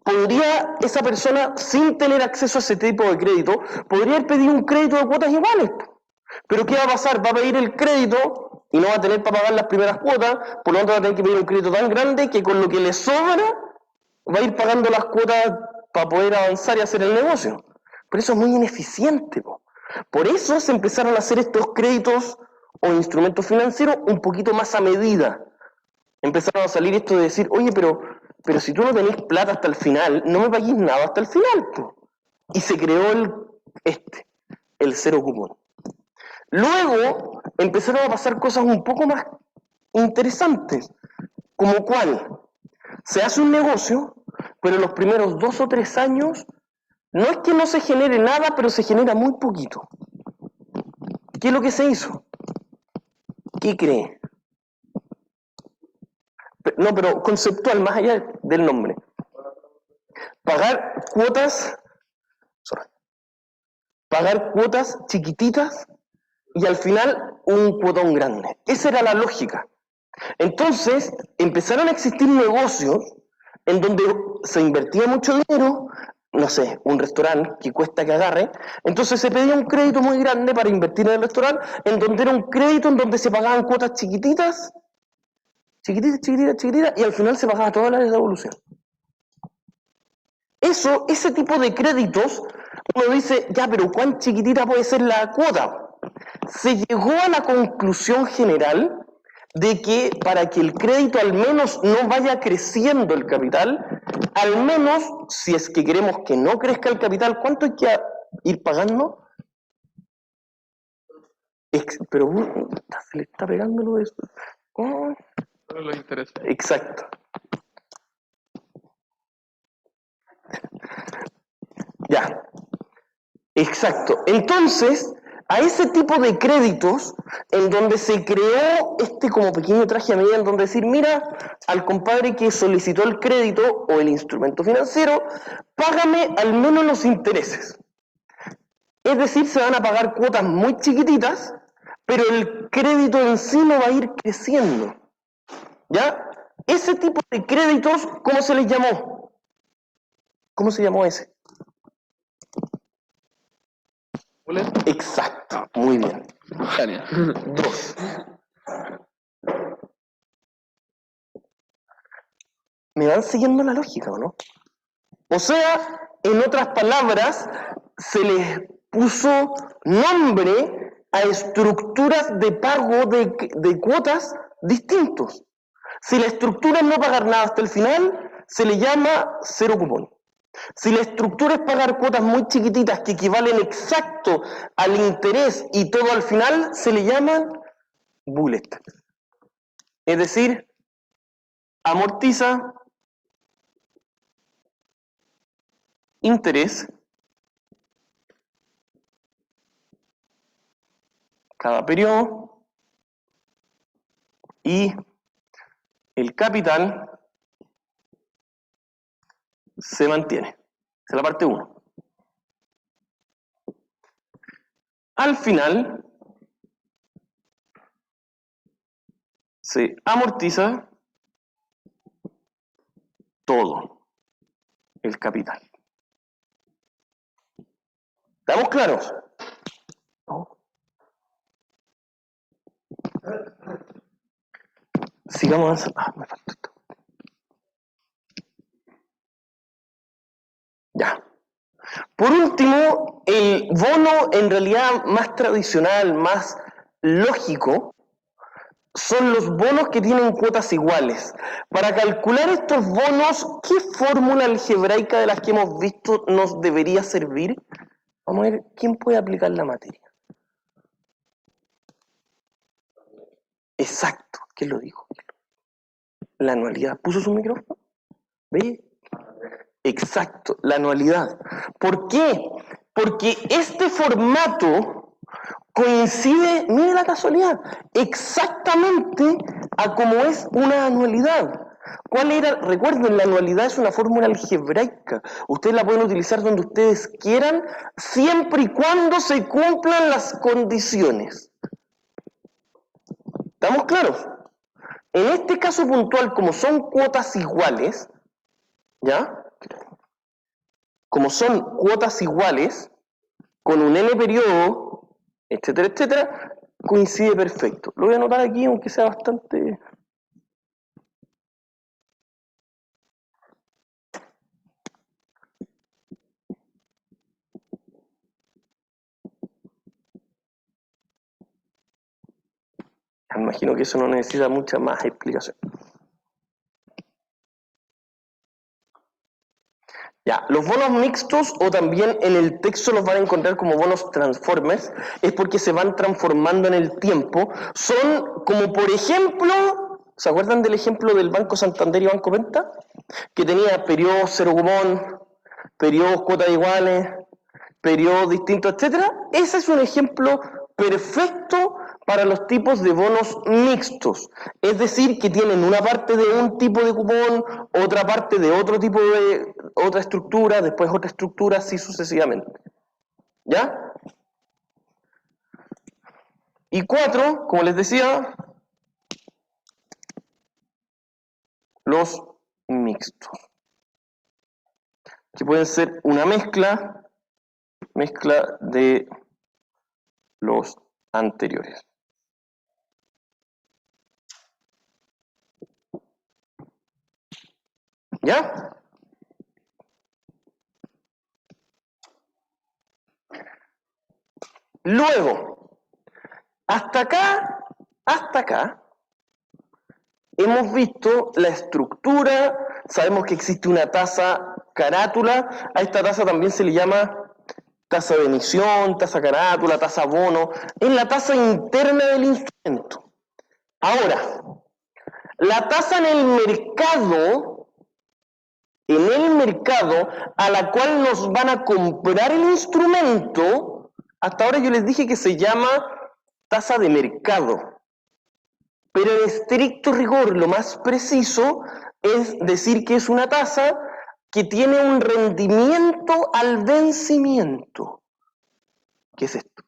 Podría esa persona, sin tener acceso a ese tipo de crédito, podría haber pedido un crédito de cuotas iguales. Pero ¿qué va a pasar? Va a pedir el crédito y no va a tener para pagar las primeras cuotas, por lo tanto va a tener que pedir un crédito tan grande que con lo que le sobra va a ir pagando las cuotas para poder avanzar y hacer el negocio. Pero eso es muy ineficiente, po. Por eso se empezaron a hacer estos créditos o instrumentos financieros un poquito más a medida. Empezaron a salir esto de decir, oye, pero si tú no tenés plata hasta el final, no me pagues nada hasta el final, po. Y se creó el cero cupón. Luego empezaron a pasar cosas un poco más interesantes, como cuál, se hace un negocio, pero los primeros 2 o 3 años no es que no se genere nada, pero se genera muy poquito. ¿Qué es lo que se hizo? ¿Qué cree? No, pero conceptual, más allá del nombre. Pagar cuotas chiquititas y al final un cuotón grande. Esa era la lógica. Entonces empezaron a existir negocios en donde se invertía mucho dinero, no sé, un restaurante que cuesta que agarre, entonces se pedía un crédito muy grande para invertir en el restaurante, en donde era un crédito en donde se pagaban cuotas chiquititas, y al final se pagaba toda la devolución. Ese tipo de créditos, uno dice, ya, pero ¿cuán chiquitita puede ser la cuota? Se llegó a la conclusión general de que para que el crédito al menos no vaya creciendo el capital, al menos, si es que queremos que no crezca el capital, ¿cuánto hay que ir pagando? Pero se le está pegando lo de eso. Oh. Los intereses. Exacto. Ya. Exacto. Entonces, a ese tipo de créditos, en donde se creó como pequeño traje a medida, en donde decir, mira, al compadre que solicitó el crédito o el instrumento financiero, págame al menos los intereses. Es decir, se van a pagar cuotas muy chiquititas, pero el crédito en sí no va a ir creciendo. ¿Ya? Ese tipo de créditos, ¿cómo se les llamó? ¿Cómo se llamó ese? Exacto, muy bien. Genial. 2. ¿Me van siguiendo la lógica o no? O sea, en otras palabras, se les puso nombre a estructuras de pago de cuotas distintos. Si la estructura es no pagar nada hasta el final, se le llama cero cupón. Si la estructura es pagar cuotas muy chiquititas que equivalen exacto al interés y todo al final, se le llama bullet. Es decir, amortiza interés cada periodo y el capital se mantiene. Esa es la parte 1. Al final se amortiza todo el capital. ¿Estamos claros? ¿No? Sigamos avanzando. Me falta esto. Ya. Por último, el bono en realidad más tradicional, más lógico, son los bonos que tienen cuotas iguales. Para calcular estos bonos, ¿qué fórmula algebraica de las que hemos visto nos debería servir? Vamos a ver quién puede aplicar la materia. Exacto, ¿quién lo dijo? La anualidad. ¿Puso su micrófono? ¿Ve? Exacto, la anualidad. ¿Por qué? Porque este formato coincide, mire la casualidad, exactamente a cómo es una anualidad. ¿Cuál era? Recuerden, la anualidad es una fórmula algebraica. Ustedes la pueden utilizar donde ustedes quieran, siempre y cuando se cumplan las condiciones. ¿Estamos claros? En este caso puntual, como son cuotas iguales, ¿ya? Como son cuotas iguales, con un n periodo, etcétera, etcétera, coincide perfecto. Lo voy a anotar aquí, aunque sea bastante... Me imagino que eso no necesita mucha más explicación. Ya, los bonos mixtos, o también en el texto los van a encontrar como bonos transformers, es porque se van transformando en el tiempo. Son como, por ejemplo, ¿se acuerdan del ejemplo del Banco Santander y Banco Penta? Que tenía periodos cero cupón, periodos cuotas iguales, periodos distintos, etcétera. Ese es un ejemplo perfecto para los tipos de bonos mixtos, es decir, que tienen una parte de un tipo de cupón, otra parte de otro tipo de otra estructura, después otra estructura, así sucesivamente. ¿Ya? Y 4, como les decía, los mixtos, que pueden ser una mezcla de los anteriores. ¿Ya? Luego, hasta acá, hemos visto la estructura, sabemos que existe una tasa carátula, a esta tasa también se le llama tasa de emisión, tasa carátula, tasa bono, es la tasa interna del instrumento. Ahora, la tasa en el mercado a la cual nos van a comprar el instrumento, hasta ahora yo les dije que se llama tasa de mercado. Pero en estricto rigor, lo más preciso es decir que es una tasa que tiene un rendimiento al vencimiento. ¿Qué es esto?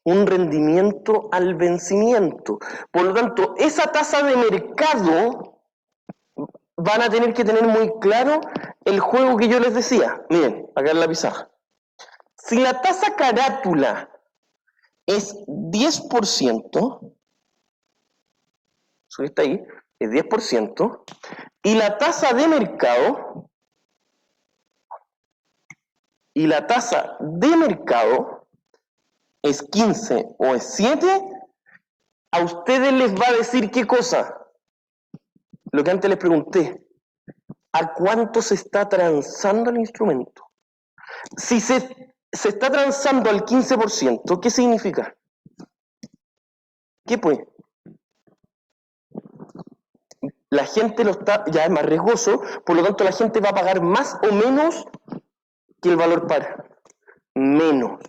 Un rendimiento al vencimiento. Por lo tanto, esa tasa de mercado van a tener que tener muy claro el juego que yo les decía. Miren, acá en la pizarra. Si la tasa carátula es 10%, eso que está ahí, es 10%, y la tasa de mercado, es 15 o es 7, a ustedes les va a decir ¿qué cosa? Lo que antes les pregunté, ¿a cuánto se está transando el instrumento? Si se está transando al 15%, ¿qué significa? ¿Qué pues? La gente lo está, ya es más riesgoso, por lo tanto la gente va a pagar más o menos que el valor par. Menos.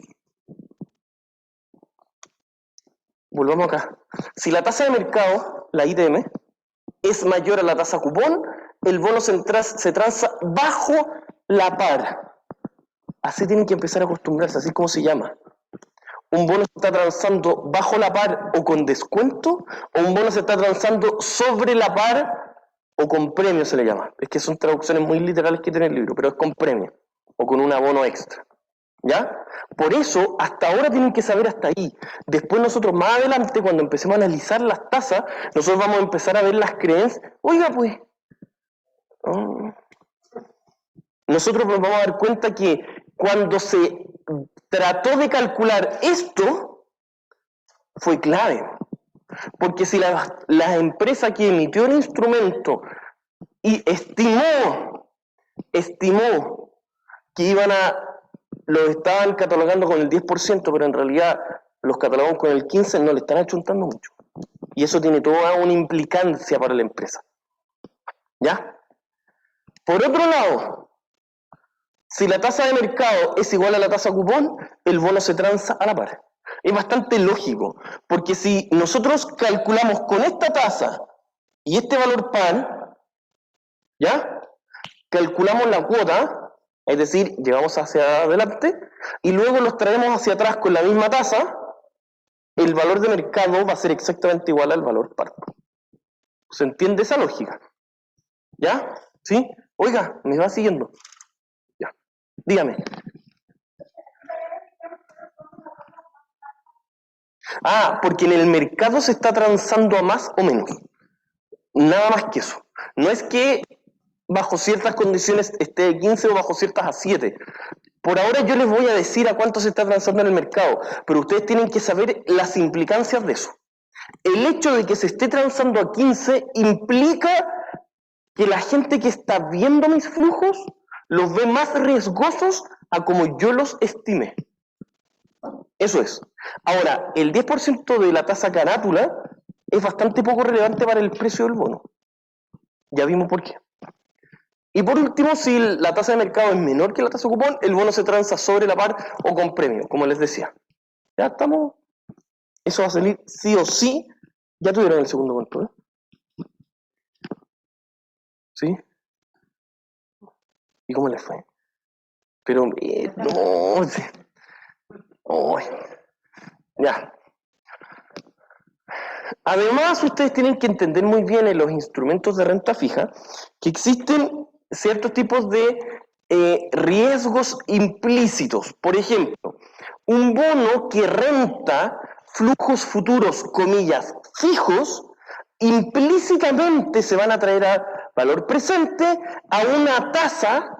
Volvamos acá. Si la tasa de mercado, la ITM, es mayor a la tasa cupón, el bono se transa bajo la par. Así tienen que empezar a acostumbrarse, así es como se llama. un bono se está transando bajo la par o con descuento, o un bono se está transando sobre la par o con premio se le llama. Es que son traducciones muy literales que tiene el libro, pero es con premio o con un abono extra. ¿Ya? Por eso, hasta ahora tienen que saber hasta ahí. Después nosotros más adelante, cuando empecemos a analizar las tasas, nosotros vamos a empezar a ver las creencias. Oiga, pues, nosotros nos vamos a dar cuenta que cuando se trató de calcular esto, fue clave. Porque si la empresa que emitió el instrumento y estimó que los estaban catalogando con el 10%, pero en realidad los catalogan con el 15%, no le están achuntando mucho. Y eso tiene toda una implicancia para la empresa. ¿Ya? Por otro lado, si la tasa de mercado es igual a la tasa cupón, el bono se transa a la par. Es bastante lógico, porque si nosotros calculamos con esta tasa y este valor par, ¿ya? Calculamos la cuota, es decir, llegamos hacia adelante, y luego los traemos hacia atrás con la misma tasa, el valor de mercado va a ser exactamente igual al valor par. ¿Se entiende esa lógica? ¿Ya? ¿Sí? Oiga, me va siguiendo. Ya. Dígame. Porque en el mercado se está transando a más o menos. Nada más que eso. No es que bajo ciertas condiciones esté de 15 o bajo ciertas a 7. Por ahora yo les voy a decir a cuánto se está transando en el mercado, pero ustedes tienen que saber las implicancias de eso. El hecho de que se esté transando a 15 implica que la gente que está viendo mis flujos los ve más riesgosos a como yo los estimé. Eso es. Ahora, el 10% de la tasa carátula es bastante poco relevante para el precio del bono. Ya vimos por qué. Y por último, si la tasa de mercado es menor que la tasa cupón, el bono se transa sobre la par o con premio, como les decía. Ya estamos. Eso va a salir sí o sí. Ya tuvieron el segundo control. ¿Sí? ¿Y cómo les fue? Pero, no. Oh, ya. Además, ustedes tienen que entender muy bien en los instrumentos de renta fija que existen ciertos tipos de riesgos implícitos. Por ejemplo, un bono que renta flujos futuros, comillas, fijos, implícitamente se van a traer a valor presente a una tasa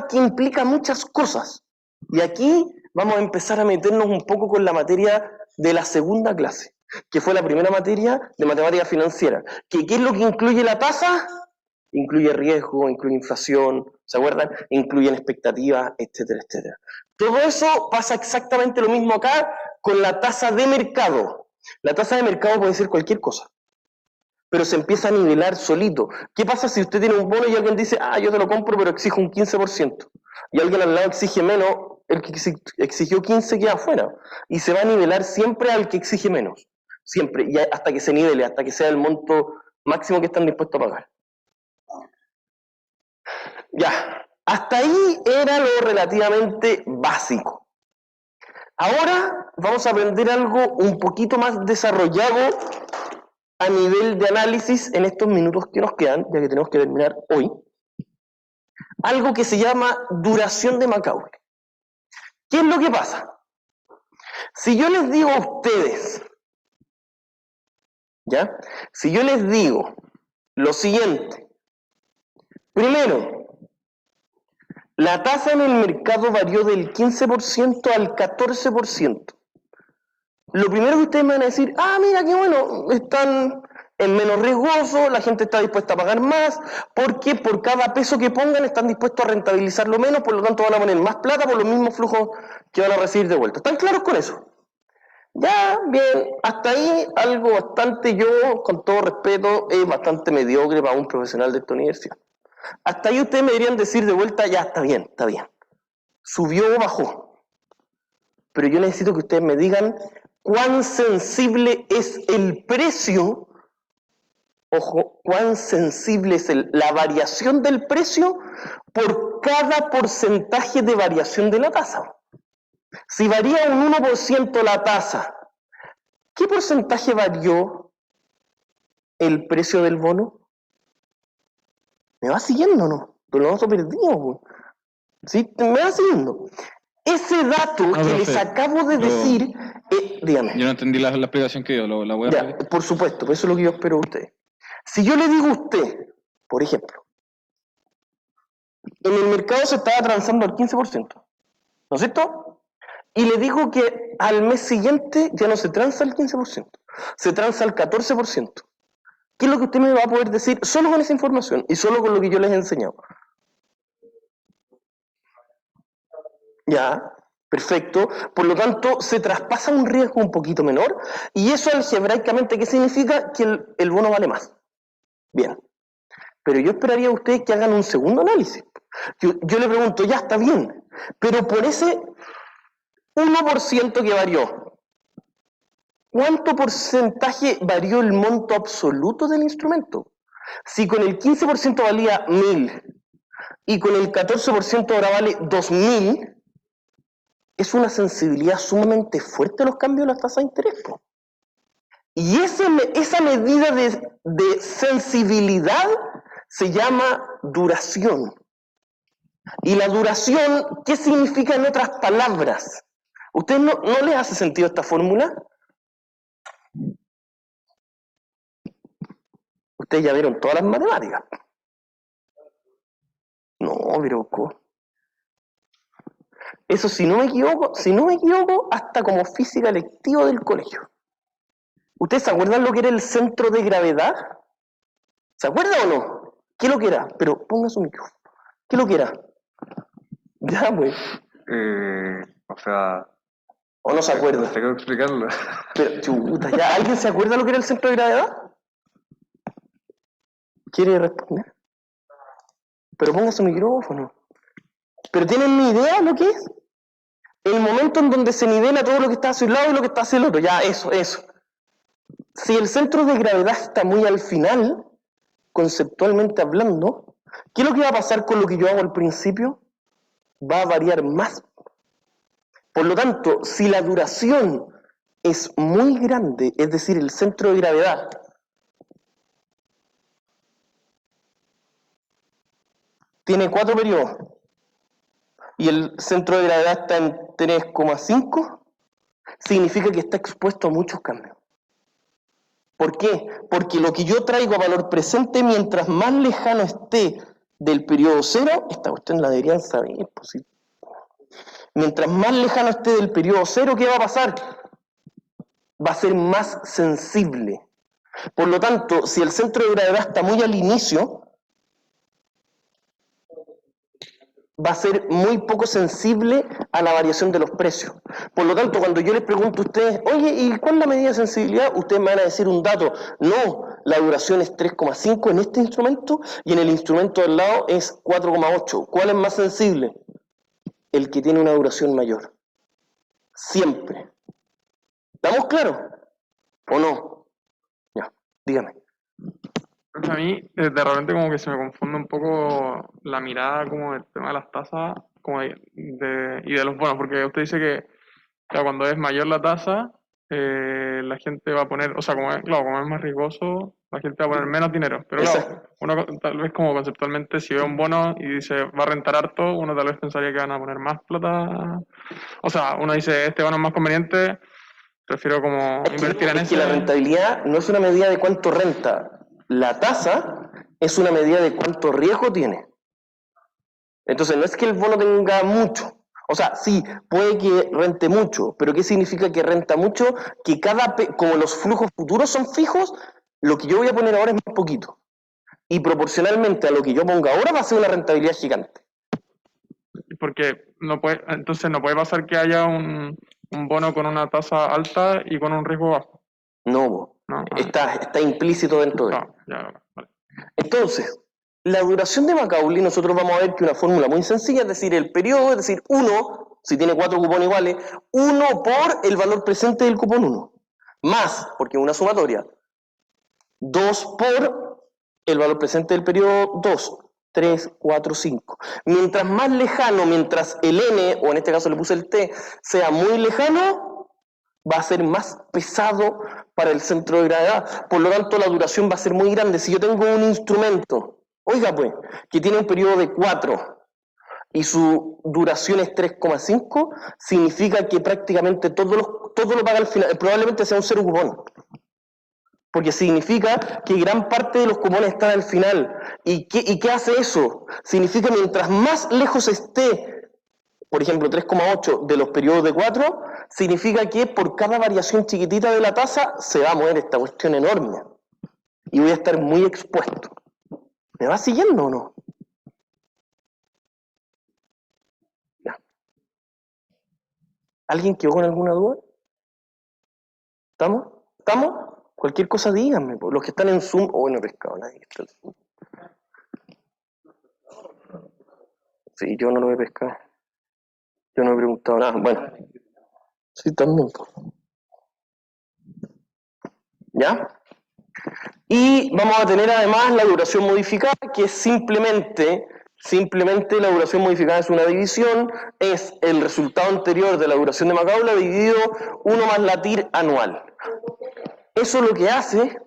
que implica muchas cosas. Y aquí vamos a empezar a meternos un poco con la materia de la segunda clase, que fue la primera materia de matemática financiera. ¿Qué es lo que incluye la tasa? Incluye riesgo, incluye inflación, ¿se acuerdan? Incluyen expectativas, etcétera, etcétera. Todo eso pasa exactamente lo mismo acá con la tasa de mercado. La tasa de mercado puede ser cualquier cosa, pero se empieza a nivelar solito. ¿Qué pasa si usted tiene un bono y alguien dice, yo te lo compro, pero exijo un 15%? Y alguien al lado exige menos, el que exigió 15 queda afuera. Y se va a nivelar siempre al que exige menos. Siempre, y hasta que se nivele, hasta que sea el monto máximo que están dispuestos a pagar. Ya, hasta ahí era lo relativamente básico. Ahora vamos a aprender algo un poquito más desarrollado a nivel de análisis en estos minutos que nos quedan, ya que tenemos que terminar hoy. Algo que se llama duración de Macaulay. ¿Qué es lo que pasa? Si yo les digo a ustedes, ¿ya? Si yo les digo lo siguiente, primero, la tasa en el mercado varió del 15% al 14%. Lo primero que ustedes me van a decir, mira qué bueno, están en menos riesgoso, la gente está dispuesta a pagar más, porque por cada peso que pongan están dispuestos a rentabilizarlo menos, por lo tanto van a poner más plata por los mismos flujos que van a recibir de vuelta. ¿Están claros con eso? Ya, bien, hasta ahí algo bastante, yo con todo respeto, es bastante mediocre para un profesional de esta universidad. Hasta ahí ustedes me deberían decir de vuelta, ya, está bien. Subió o bajó. Pero yo necesito que ustedes me digan cuán sensible es el precio, ojo, cuán sensible es la variación del precio por cada porcentaje de variación de la tasa. Si varía un 1% la tasa, ¿qué porcentaje varió el precio del bono? ¿Me va siguiendo o no? Pero nosotros perdimos. ¿Sí? ¿Me va siguiendo? Ese dato que profe, les acabo de decir, dígame. Yo no entendí la explicación que dio, la voy a Ya, repetir. por supuesto, eso es lo que yo espero de usted. Si yo le digo a usted, por ejemplo, en el mercado se estaba transando al 15%, ¿no es cierto? Y le digo que al mes siguiente ya no se transa al 15%, se transa al 14%. ¿Qué es lo que usted me va a poder decir solo con esa información y solo con lo que yo les he enseñado? Ya, perfecto. Por lo tanto, se traspasa un riesgo un poquito menor y eso algebraicamente, ¿qué significa? Que el bono vale más. Bien. Pero yo esperaría a ustedes que hagan un segundo análisis. Yo le pregunto, ya está bien, pero por ese 1% que varió, ¿cuánto porcentaje varió el monto absoluto del instrumento? Si con el 15% valía 1.000 y con el 14% ahora vale 2.000, es una sensibilidad sumamente fuerte a los cambios de las tasas de interés. Y esa medida de sensibilidad se llama duración. Y la duración, ¿qué significa en otras palabras? ¿Usted no les hace sentido esta fórmula? Ustedes ya vieron todas las matemáticas. No, pero eso si no me equivoco, hasta como física electiva del colegio. ¿Ustedes se acuerdan lo que era el centro de gravedad? ¿Se acuerdan o no? ¿Qué es lo que era? Pero ponga su micrófono. ¿Qué es lo que era? Ya, pues. O sea, ¿O no se no acuerda? sé cómo explicarlo. Pero, chuta, ¿ya alguien se acuerda lo que era el centro de gravedad? ¿Quiere responder? Pero ponga su micrófono. ¿Pero tienen ni idea lo que es? El momento en donde se nivela todo lo que está hacia un lado y lo que está hacia el otro. Ya, eso. Si el centro de gravedad está muy al final, conceptualmente hablando, ¿qué es lo que va a pasar con lo que yo hago al principio? Va a variar más. Por lo tanto, si la duración es muy grande, es decir, el centro de gravedad tiene 4 periodos y el centro de gravedad está en 3,5, significa que está expuesto a muchos cambios. ¿Por qué? Porque lo que yo traigo a valor presente, mientras más lejano esté del periodo cero, esta cuestión la deberían saber, pues sí. Mientras más lejano esté del periodo cero, ¿qué va a pasar? Va a ser más sensible. Por lo tanto, si el centro de gravedad está muy al inicio, va a ser muy poco sensible a la variación de los precios. Por lo tanto, cuando yo les pregunto a ustedes, oye, ¿y cuál es la medida de sensibilidad? Ustedes me van a decir un dato. No, la duración es 3,5 en este instrumento y en el instrumento del lado es 4,8. ¿Cuál es más sensible? El que tiene una duración mayor. Siempre. ¿Estamos claros? ¿O no? Ya, dígame. A mí, de repente como que se me confunde un poco la mirada como del tema de las tasas como y de los bonos, porque usted dice que claro, cuando es mayor la tasa, la gente va a poner, o sea, como es más riesgoso, la gente va a poner menos dinero. Pero claro, uno tal vez como conceptualmente, si ve un bono y dice va a rentar harto, uno tal vez pensaría que van a poner más plata. O sea, uno dice, este bono es más conveniente, prefiero como invertir en ese. Es que la rentabilidad no es una medida de cuánto renta. La tasa es una medida de cuánto riesgo tiene. Entonces, no es que el bono tenga mucho. O sea, sí, puede que rente mucho, pero ¿qué significa que renta mucho? Que como los flujos futuros son fijos, lo que yo voy a poner ahora es más poquito. Y proporcionalmente a lo que yo ponga ahora va a ser una rentabilidad gigante. Porque entonces no puede pasar que haya un bono con una tasa alta y con un riesgo bajo. No, está implícito dentro de él. Vale. Entonces, la duración de Macaulay, nosotros vamos a ver que una fórmula muy sencilla, es decir, el periodo, es decir, 1, si tiene 4 cupones iguales, 1 por el valor presente del cupón 1, más, porque es una sumatoria, 2 por el valor presente del periodo 2, 3, 4, 5. Mientras más lejano, mientras el n, o en este caso le puse el t, sea muy lejano, va a ser más pesado para el centro de gravedad. Por lo tanto, la duración va a ser muy grande. Si yo tengo un instrumento, oiga pues, que tiene un periodo de 4 y su duración es 3,5, significa que prácticamente todo lo paga al final. Probablemente sea un cero cupón. Porque significa que gran parte de los cupones están al final. ¿Y qué hace eso? Significa que mientras más lejos esté, por ejemplo, 3,8 de los periodos de 4, significa que por cada variación chiquitita de la tasa se va a mover esta cuestión enorme. Y voy a estar muy expuesto. ¿Me va siguiendo o no? Ya. ¿Alguien quedó con alguna duda? ¿Estamos? ¿Estamos? Cualquier cosa díganme, los que están en Zoom, no he pescado nadie que está en Zoom. Sí, yo no lo he pescado. Yo no he preguntado nada. Bueno, sí, también. ¿Ya? Y vamos a tener además la duración modificada, que es simplemente la duración modificada es una división, es el resultado anterior de la duración de Macaulay dividido 1 más la TIR anual. Eso lo que hace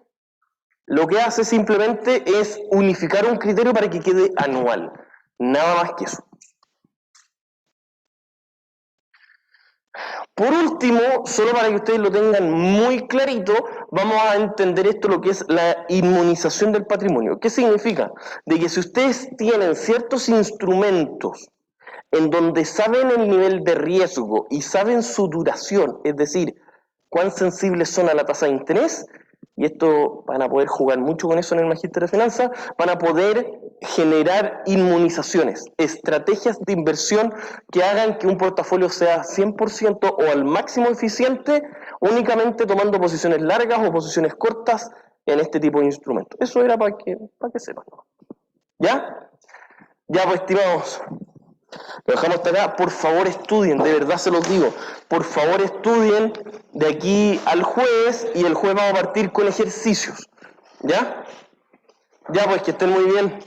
simplemente es unificar un criterio para que quede anual. Nada más que eso. Por último, solo para que ustedes lo tengan muy clarito, vamos a entender esto, lo que es la inmunización del patrimonio. ¿Qué significa? De que si ustedes tienen ciertos instrumentos en donde saben el nivel de riesgo y saben su duración, es decir, cuán sensibles son a la tasa de interés, y esto van a poder jugar mucho con eso en el Magíster de Finanzas, van a poder generar inmunizaciones, estrategias de inversión que hagan que un portafolio sea 100% o al máximo eficiente, únicamente tomando posiciones largas o posiciones cortas en este tipo de instrumentos. Eso era para que sepan. ¿Ya? Ya, pues, estimados, lo dejamos hasta acá. Por favor estudien, de verdad se los digo, por favor estudien de aquí al jueves, y el jueves vamos a partir con ejercicios. ¿Ya? Ya, pues, que estén muy bien.